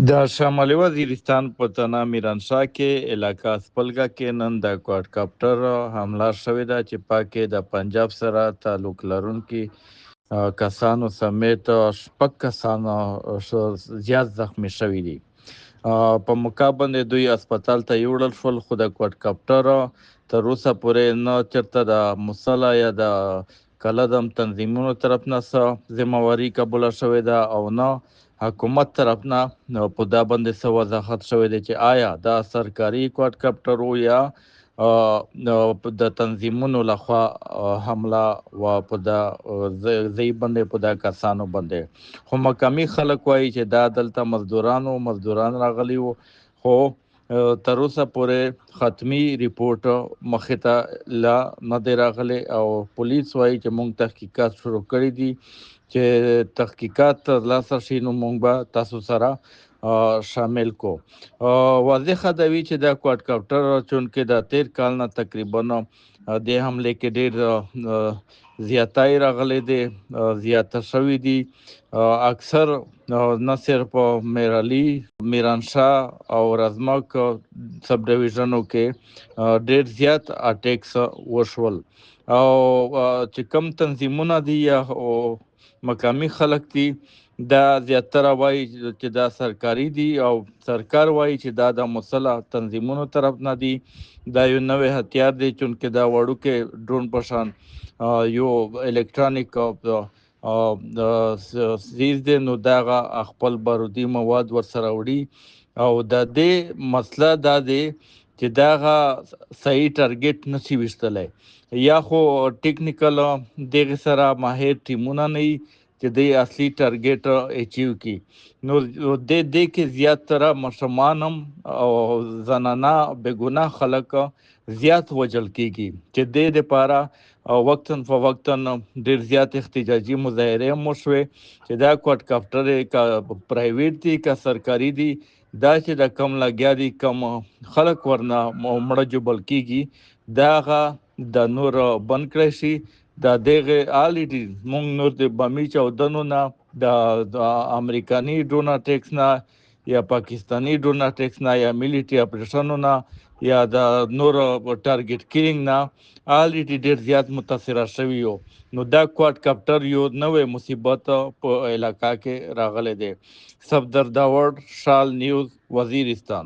د شمالي وزیرستان په تنه میرانشاه کې علاقه سپلګه کې نن د کوادکاپټر حمله شوې ده چې پاکې د پنجاب سره تعلق لرونکي کسانو سمیت شپږ کسان زیات زخمی شوي دي. په مقابل دوی هسپتال ته یوړل شول، خو د کوادکاپټر تر اوسه پورې نه چېرته د مسله یا د کلدم تنظیمونو طرف نه څه ذمهواري قبوله شوې ده او نه حکومت طرف نه په دا باندې څه وضاحت شوی دی چې آیا دا سرکاري کوادکاپټر و یا د تنظیمونو لخوا حمله و په دا ځای باندې په دا کسانو باندې. خو مقامي خلک وایي چې دا دلته مزدوران راغلي وو، خو تر اوسه پورې ختمي ریپورټ مخې ته لا نه دی راغلی او پولیس وایي چې موږ تحقیقات شروع کړي دي چې تحقیقات ترلاسه شي نو موږ به تاسو سره شامل کو. واضحه ده وی چې د کوادکاپټر چونکې د 13 کال نه تقریبا د حملې کې ډېر زیاتای راغلی دی، زیاته شوي دي. اکثر نه صرف میرالی، میرانشاه او رزمک سب ډیویژنو کې ډېر زیات اټیکس وشول او چې کم تنظیمونه دي یا مقامي خلک دي دا زیاتره وایي چې دا سرکاري دي او سرکار وایي چې دا د مسلح تنظیمونو طرف نه دي. دا یو نوی هتیار دی چونکې دا وړوکی ډرون په شان یو الکترونیک سیز دی، نو دغه خپل بارودي مواد ورسره وړي او د دې مسله دا دی چې دغه صحیح ټارګټ نشي ویشتلی یا خو ټیکنیکل دغه سره ماهر ټیمونه نه وي چې د اصلي ټارګټ اچیو کی. نو د دې کې زیاتره ماشومان او زنانه بېګناه خلک زیات وژل کیږي چې د دې لپاره وقتاً فوقتاً ډېر زیات احتجاجي مظاهرې هم وشوې چې دا کوادکاپټر که پرایویټ دي که سرکاري دي، دا چې د کم لګیا دي کم خلک ورنه مړه جوړول کیږي دا هغه د نور بند کړی شي. د دغه الریډي موږ نور د بمي چاودنو نه د امریکایي ډرون اټیکس نه یا پاکستانی ډرون اټیکس نه یا میلیټري اپریشنونو نه یا د نور ټارګټ کیلینګ نه الریډي ډېر زیات متاثره شوي یو. نو دا کوادکاپټر یو نوې مصیبت په علاقه کې راغلی دی. صفدر داوړ، شال نیوز، وزیرستان.